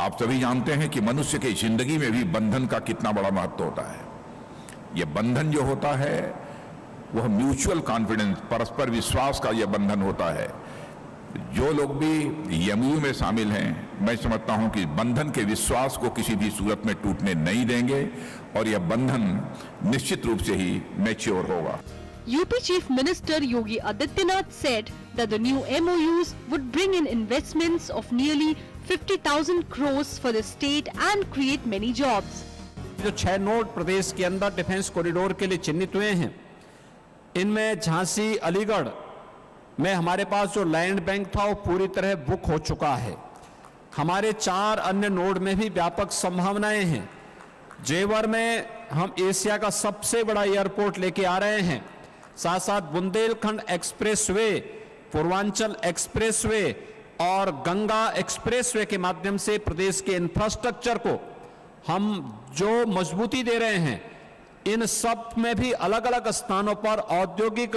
आप सभी जानते हैं कि मनुष्य की जिंदगी में भी बंधन का कितना बड़ा महत्व होता है। ये बंधन जो होता है वह म्यूचुअल कॉन्फिडेंस, परस्पर विश्वास का यह बंधन होता है। जो लोग भी MOU में शामिल हैं, मैं समझता हूं कि बंधन के विश्वास को किसी भी सूरत में टूटने नहीं देंगे और यह बंधन निश्चित रूप से ही मैच्योर होगा। UP Chief Minister Yogi Adityanath said that the new MOUs would bring in investments of nearly 50,000 crores for the state and create many jobs. जो 6 नोड प्रदेश के अंदर डिफेंस कॉरिडोर के लिए चिन्हित हुए हैं, इनमें झांसी अलीगढ़ में हमारे पास जो लैंड बैंक था वो पूरी तरह बुक हो चुका है। हमारे 4 अन्य नोड में भी व्यापक संभावनाएं हैं। जेवर में हम एशिया का सबसे बड़ा एयरपोर्ट लेके आ रहे हैं। साथ साथ बुंदेलखंड एक्सप्रेसवे, पूर्वांचल एक्सप्रेसवे और गंगा एक्सप्रेसवे के माध्यम से प्रदेश के इंफ्रास्ट्रक्चर को हम जो मजबूती दे रहे हैं, इन सब में भी अलग अलग स्थानों पर औद्योगिक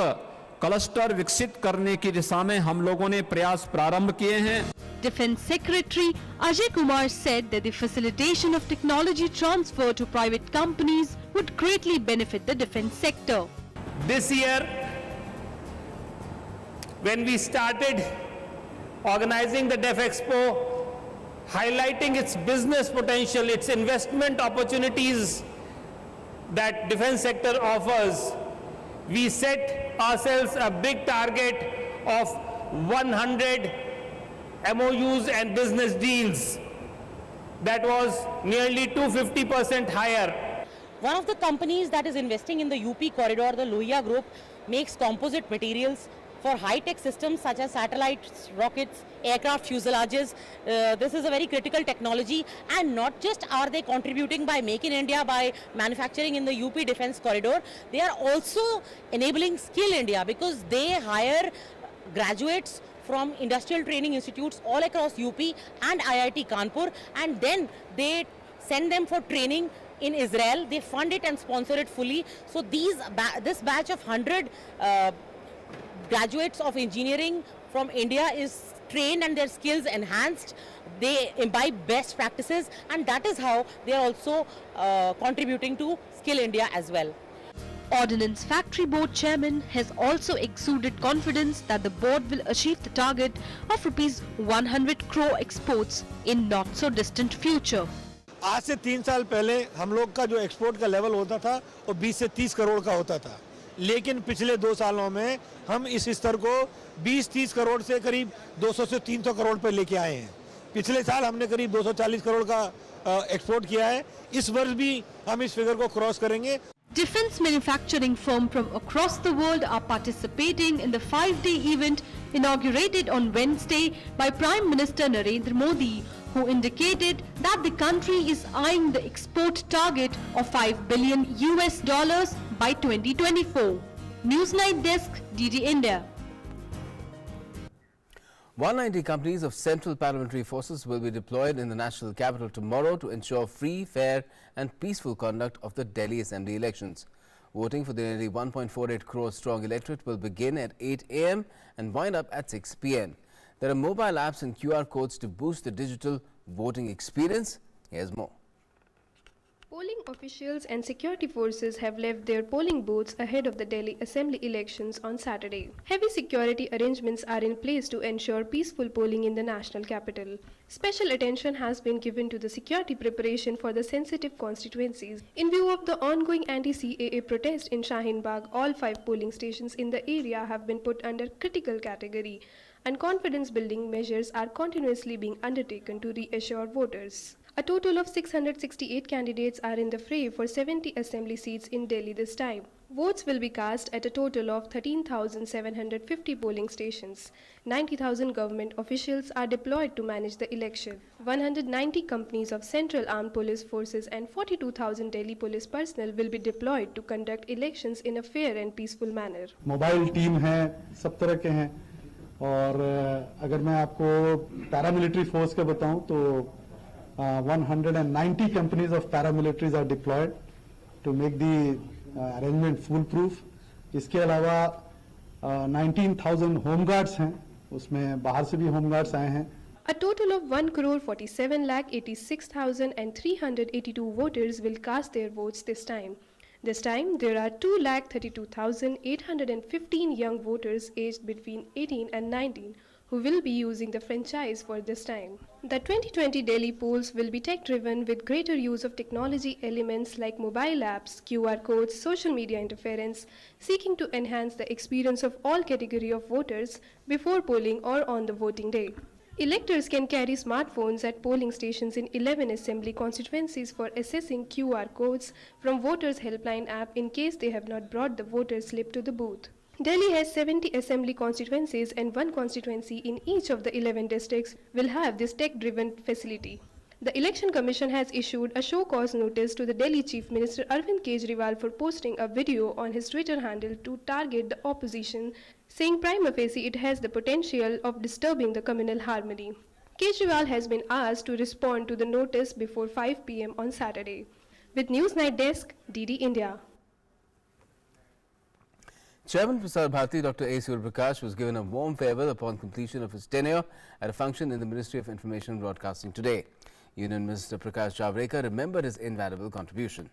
क्लस्टर विकसित करने की दिशा में हम लोगों ने प्रयास प्रारंभ किए हैं। Defence Secretary Ajay Kumar said that the facilitation of technology transfer to private companies would greatly benefit the defence sector. This year, when we started organizing the Def Expo, highlighting its business potential, its investment opportunities that defence sector offers, we set ourselves a big target of 100 MOUs and business deals. That was nearly 250% higher. One of the companies that is investing in the UP corridor, the Lohia Group, makes composite materials for high-tech systems such as satellites, rockets, aircraft fuselages. This is a very critical technology, and not just are they contributing by Make in India, by manufacturing in the UP defense corridor, they are also enabling Skill India because they hire graduates from industrial training institutes all across UP and IIT Kanpur, and then they send them for training in Israel. They fund it and sponsor it fully. So this batch of 100 graduates of engineering from India is trained and their skills enhanced. They imbibe best practices, and that is how they are also contributing to Skill India as well. Ordnance Factory Board Chairman has also exuded confidence that the board will achieve the target of rupees 100 crore exports in not so distant future. आज से 3 साल पहले हम लोग का जो export का level होता था वो 20 से 30 करोड़ का होता था, लेकिन पिछले 2 सालों में हम इस स्तर को 20-30 करोड़ से करीब 200 से 300 करोड़ पर लेके आए हैं। पिछले साल हमने करीब 240 करोड़ का एक्सपोर्ट किया है। इस वर्ष भी हम इस फिगर को क्रॉस करेंगे। Defence manufacturing firms from across the world are participating in the 5-day event inaugurated on Wednesday by Prime Minister Narendra Modi, who indicated that the country is eyeing the export target of $5 billion by 2024. Newsnight Desk, DD India. 190 companies of Central Paramilitary Forces will be deployed in the national capital tomorrow to ensure free, fair and peaceful conduct of the Delhi Assembly elections. Voting for the nearly 1.48 crore strong electorate will begin at 8 a.m. and wind up at 6 p.m. There are mobile apps and QR codes to boost the digital voting experience. Here's more. Polling officials and security forces have left their polling booths ahead of the Delhi Assembly elections on Saturday. Heavy security arrangements are in place to ensure peaceful polling in the national capital. Special attention has been given to the security preparation for the sensitive constituencies. In view of the ongoing anti-CAA protest in Shaheen Bagh, all 5 polling stations in the area have been put under critical category, and confidence-building measures are continuously being undertaken to reassure voters. A total of 668 candidates are in the fray for 70 assembly seats in Delhi this time. Votes will be cast at a total of 13,750 polling stations. 90,000 government officials are deployed to manage the election. 190 companies of Central Armed Police Forces and 42,000 Delhi police personnel will be deployed to conduct elections in a fair and peaceful manner. Mobile team है, सब तरह के हैं, और अगर मैं आपको paramilitary force के बताऊं तो 190 companies of paramilitaries are deployed to make the arrangement foolproof. इसके अलावा 19,000 homeguards हैं, उसमें बाहर से भी homeguards आए हैं. A total of 1,47,86,382 voters will cast their votes this time. This time, there are 2,32,815 young voters aged between 18 and 19 who will be using the franchise for this time. The 2020 Delhi polls will be tech-driven with greater use of technology elements like mobile apps, QR codes, social media interference, seeking to enhance the experience of all category of voters before polling or on the voting day. Electors can carry smartphones at polling stations in 11 assembly constituencies for accessing QR codes from voters' helpline app in case they have not brought the voter slip to the booth. Delhi has 70 assembly constituencies and one constituency in each of the 11 districts will have this tech-driven facility. The Election Commission has issued a show cause notice to the Delhi Chief Minister Arvind Kejriwal for posting a video on his Twitter handle to target the opposition, saying prima facie it has the potential of disturbing the communal harmony. Kejriwal has been asked to respond to the notice before 5 p.m. on Saturday. With Newsnight Desk, DD India. Chairman Prasar Bharati Dr. A. Prakash was given a warm farewell upon completion of his tenure at a function in the Ministry of Information and Broadcasting today. Union Minister Prakash Javadekar remembered his invaluable contribution.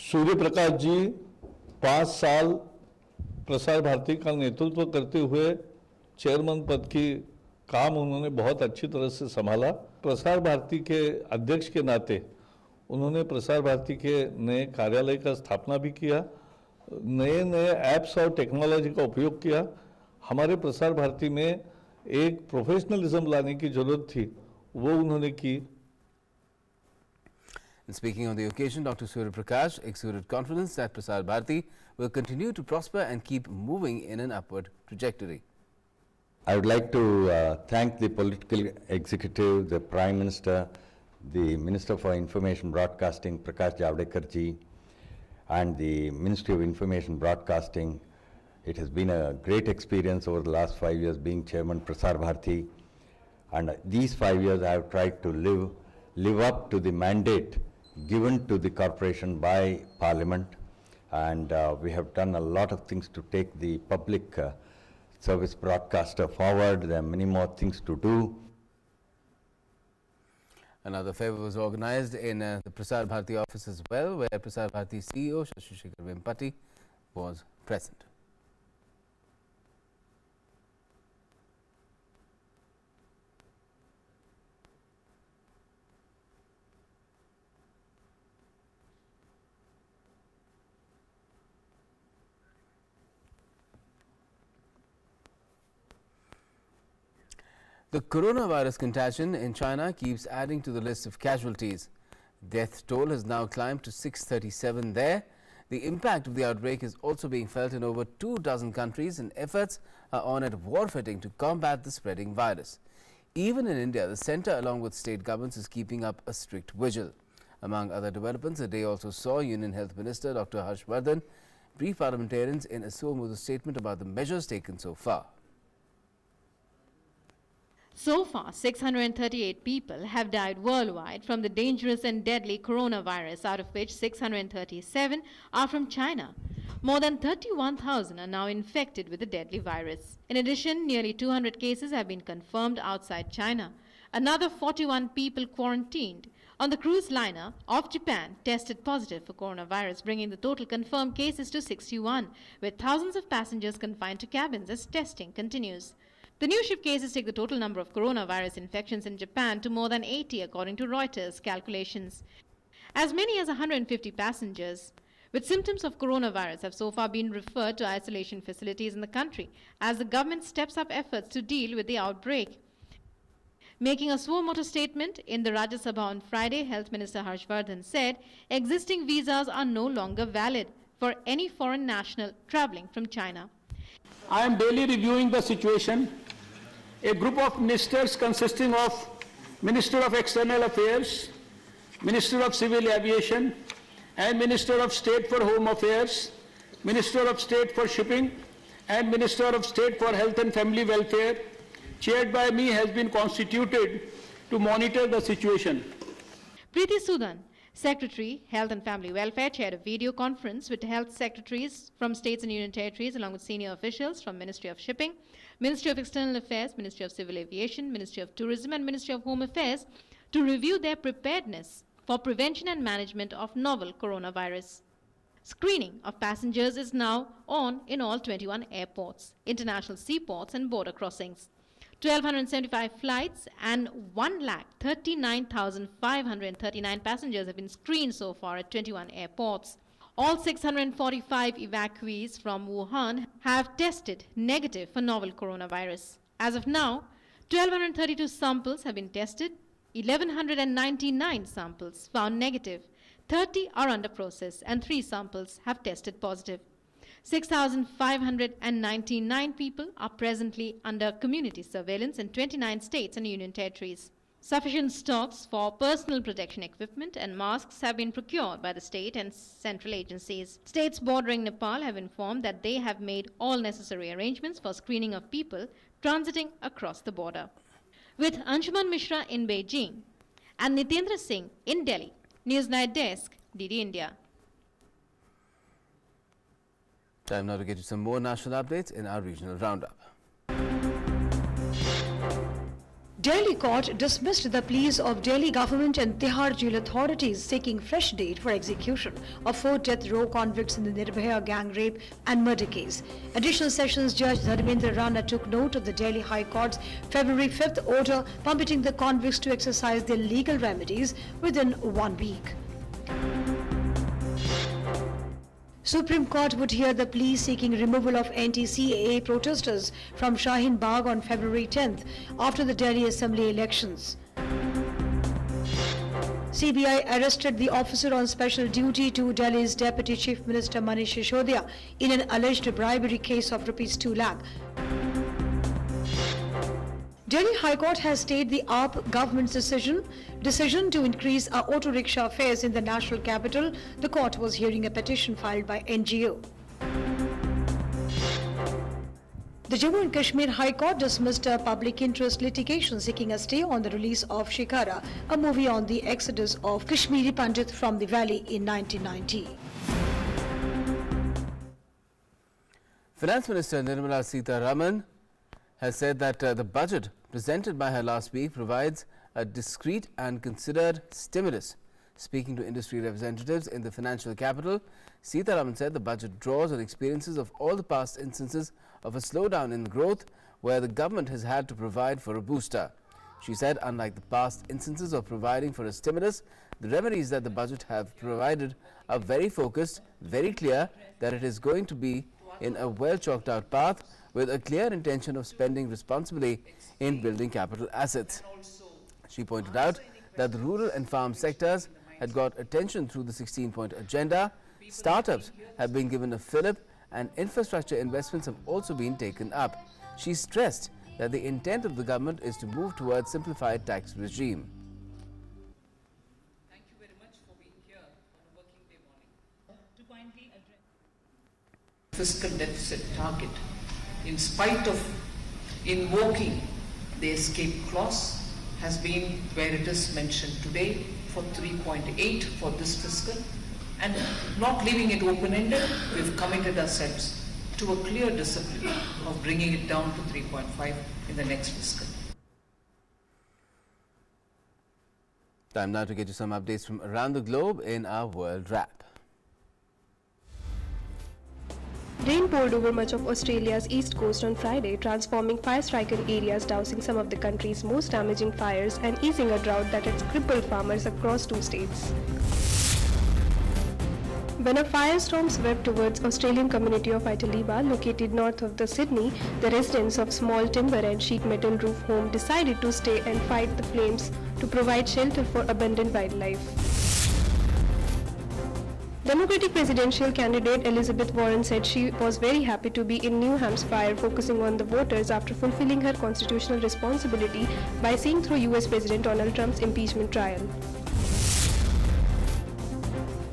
Surya Prakash ji 5 साल प्रसार भारती का नेतृत्व करते हुए chairman पद की काम उन्होंने बहुत अच्छी तरह से संभाला। प्रसार भारती के अध्यक्ष के नाते उन्होंने प्रसार भारती के नए कार्यालय का स्थापना भी किया, नए नए ऐप्स और टेक्नोलॉजी का उपयोग किया। हमारे प्रसार भारती में एक प्रोफेशनलिज्म लाने की जरूरत थी, वो उन्होंने की। And speaking on the occasion, Dr. Surya Prakash exuded confidence that Prasar Bharati will continue to prosper and keep moving in an upward trajectory. I would like to thank the political executive, the Prime Minister, the Minister for Information Broadcasting, Prakash Javadekar ji, and the Ministry of Information Broadcasting. It has been a great experience over the last 5 years being Chairman Prasar Bharati, and these 5 years I have tried to live up to the mandate given to the corporation by Parliament, and we have done a lot of things to take the public service broadcaster forward. There are many more things to do. Another favour was organised in the Prasar Bharati office as well, where Prasar Bharati CEO Shashi Shekhar Vempati was present. The coronavirus contagion in China keeps adding to the list of casualties. Death toll has now climbed to 637 there. The impact of the outbreak is also being felt in over 24 countries, and efforts are on at war footing to combat the spreading virus. Even in India, the centre along with state governments is keeping up a strict vigil. Among other developments, the day also saw Union Health Minister Dr. Harshvardhan brief parliamentarians in Expo with a statement about the measures taken so far. So far, 638 people have died worldwide from the dangerous and deadly coronavirus, out of which 637 are from China. More than 31,000 are now infected with the deadly virus. In addition, nearly 200 cases have been confirmed outside China. Another 41 people quarantined on the cruise liner of Japan tested positive for coronavirus, bringing the total confirmed cases to 61, with thousands of passengers confined to cabins as testing continues. The new ship cases take the total number of coronavirus infections in Japan to more than 80, according to Reuters calculations. As many as 150 passengers with symptoms of coronavirus have so far been referred to isolation facilities in the country as the government steps up efforts to deal with the outbreak. Making a suo motu statement in the Rajya Sabha on Friday, Health Minister Harshvardhan said existing visas are no longer valid for any foreign national travelling from China. I am daily reviewing the situation. A group of ministers consisting of Minister of External Affairs, Minister of Civil Aviation, and Minister of State for Home Affairs, Minister of State for Shipping, and Minister of State for Health and Family Welfare, chaired by me, has been constituted to monitor the situation. Preeti Sudan, Secretary, Health and Family Welfare, chaired a video conference with health secretaries from states and union territories along with senior officials from Ministry of Shipping, Ministry of External Affairs, Ministry of Civil Aviation, Ministry of Tourism and Ministry of Home Affairs to review their preparedness for prevention and management of novel coronavirus. Screening of passengers is now on in all 21 airports, international seaports and border crossings. 1,275 flights and 1,39,539 passengers have been screened so far at 21 airports. All 645 evacuees from Wuhan have tested negative for novel coronavirus. As of now, 1,232 samples have been tested, 1,199 samples found negative, 30 are under process, and 3 samples have tested positive. 6,599 people are presently under community surveillance in 29 states and union territories. Sufficient stocks for personal protection equipment and masks have been procured by the state and central agencies. States bordering Nepal have informed that they have made all necessary arrangements for screening of people transiting across the border. With Anshuman Mishra in Beijing and Nitendra Singh in Delhi, Newsnight Desk, DD India. Time now to get you some more national updates in our regional roundup. Delhi court dismissed the pleas of Delhi government and Tihar jail authorities seeking fresh date for execution of 4 death row convicts in the Nirbhaya gang rape and murder case. Additional Sessions Judge Dharmendra Rana took note of the Delhi High Court's February 5th order permitting the convicts to exercise their legal remedies within 1 week. Supreme Court would hear the plea seeking removal of anti-CAA protesters from Shaheen Bagh on February 10th after the Delhi Assembly elections. CBI arrested the officer on special duty to Delhi's Deputy Chief Minister Manish Sisodiya in an alleged bribery case of Rs 2 lakh. Delhi High Court has stayed the AAP government's decision to increase auto rickshaw fares in the national capital. The court was hearing a petition filed by NGO. The Jammu and Kashmir High Court dismissed a public interest litigation seeking a stay on the release of Shikara, a movie on the exodus of Kashmiri Pandit from the valley in 1990. Finance Minister Nirmala Sitharaman has said that the budget presented by her last week provides a discreet and considered stimulus. Speaking to industry representatives in the financial capital, Sitharaman said the budget draws on experiences of all the past instances of a slowdown in growth where the government has had to provide for a booster. She said unlike the past instances of providing for a stimulus, the remedies that the budget have provided are very focused, very clear that it is going to be in a well chalked out path with a clear intention of spending responsibly in building capital assets. She pointed out that the rural and farm sectors had got attention through the 16-point agenda, startups have been given a fillip and infrastructure investments have also been taken up. She stressed that the intent of the government is to move towards simplified tax regime. Thank you very much for being here on a working day morning. To finally address fiscal deficit target, in spite of invoking the escape clause, has been where it is mentioned today for 3.8 for this fiscal, and not leaving it open-ended, we've committed ourselves to a clear discipline of bringing it down to 3.5 in the next fiscal. Time now to get you some updates from around the globe in our World Wrap. Rain poured over much of Australia's east coast on Friday, transforming fire-stricken areas, dousing some of the country's most damaging fires and easing a drought that has crippled farmers across 2 states. When a firestorm swept towards Australian community of Italeba, located north of the Sydney, the residents of small timber and sheet metal roof home decided to stay and fight the flames to provide shelter for abundant wildlife. Democratic presidential candidate Elizabeth Warren said she was very happy to be in New Hampshire, focusing on the voters after fulfilling her constitutional responsibility by seeing through US President Donald Trump's impeachment trial.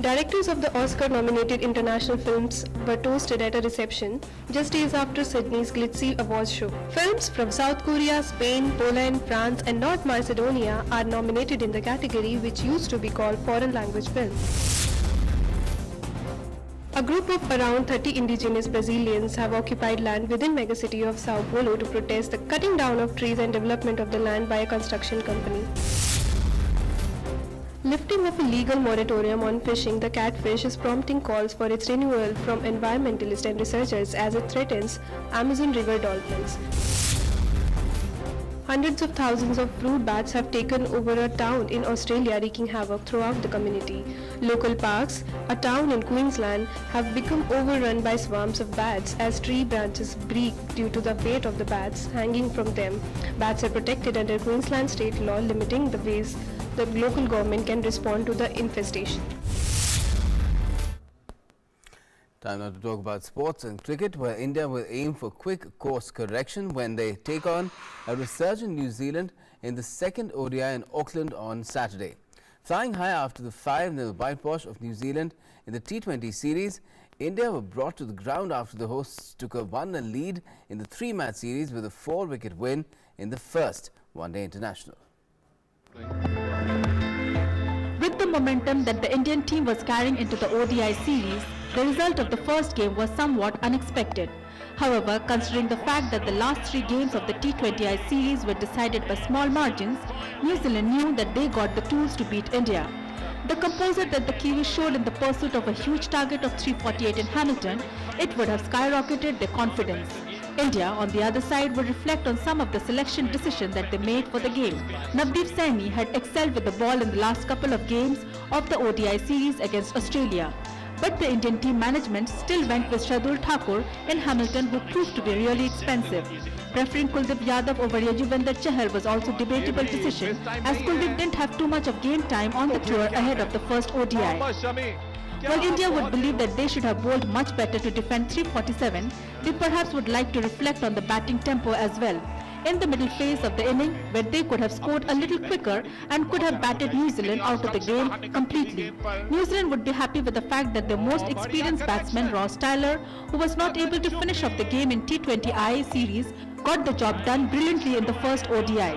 Directors of the Oscar-nominated international films were toasted at a reception just days after Sydney's glitzy awards show. Films from South Korea, Spain, Poland, France and North Macedonia are nominated in the category which used to be called foreign language films. A group of around 30 indigenous Brazilians have occupied land within megacity of Sao Paulo to protest the cutting down of trees and development of the land by a construction company. Lifting of a legal moratorium on fishing the catfish is prompting calls for its renewal from environmentalists and researchers as it threatens Amazon River dolphins. Hundreds of thousands of fruit bats have taken over a town in Australia, wreaking havoc throughout the community. Local parks, a town in Queensland, have become overrun by swarms of bats as tree branches break due to the weight of the bats hanging from them. Bats are protected under Queensland state law, limiting the ways the local government can respond to the infestation. Time now to talk about sports and cricket, where India will aim for quick course correction when they take on a resurgent New Zealand in the second ODI in Auckland on Saturday. Flying high after the 5-0 whitewash of New Zealand in the T20 series, India were brought to the ground after the hosts took a 1-0 lead in the 3-match series with a 4-wicket win in the first one-day international. With the momentum that the Indian team was carrying into the ODI series, the result of the first game was somewhat unexpected. However, considering the fact that the last 3 games of the T20I series were decided by small margins, New Zealand knew that they got the tools to beat India. The composure that the Kiwis showed in the pursuit of a huge target of 348 in Hamilton, it would have skyrocketed their confidence. India, on the other side, would reflect on some of the selection decisions that they made for the game. Navdeep Saini had excelled with the ball in the last couple of games of the ODI series against Australia. But the Indian team management still went with Shardul Thakur in Hamilton, who proved to be really expensive. Preferring Kuldeep Yadav over Yajuvendra Chahal was also a debatable decision, as Kuldeep didn't have too much of game time on the tour ahead of the first ODI. While India would believe that they should have bowled much better to defend 347, they perhaps would like to reflect on the batting tempo as well. In the middle phase of the inning, where they could have scored a little quicker and could have batted New Zealand out of the game completely. New Zealand would be happy with the fact that their most experienced batsman, Ross Taylor, who was not able to finish off the game in T20I series, got the job done brilliantly in the first ODI.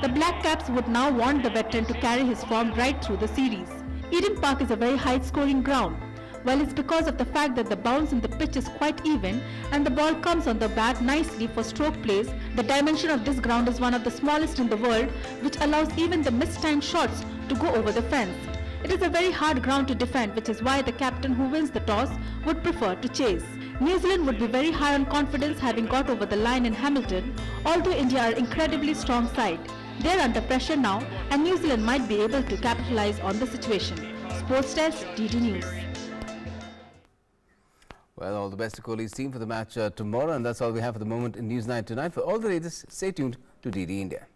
The Black Caps would now want the veteran to carry his form right through the series. Eden Park is a very high-scoring ground. Well, it's because of the fact that the bounce in the pitch is quite even and the ball comes on the bat nicely for stroke plays. The dimension of this ground is one of the smallest in the world, which allows even the mistimed shots to go over the fence. It is a very hard ground to defend, which is why the captain who wins the toss would prefer to chase. New Zealand would be very high on confidence, having got over the line in Hamilton, although India are incredibly strong side. They are under pressure now and New Zealand might be able to capitalize on the situation. Sports Desk, DD News. Well, all the best to Kohli's team for the match tomorrow, and that's all we have for the moment in News 9 tonight. For all the latest, stay tuned to DD India.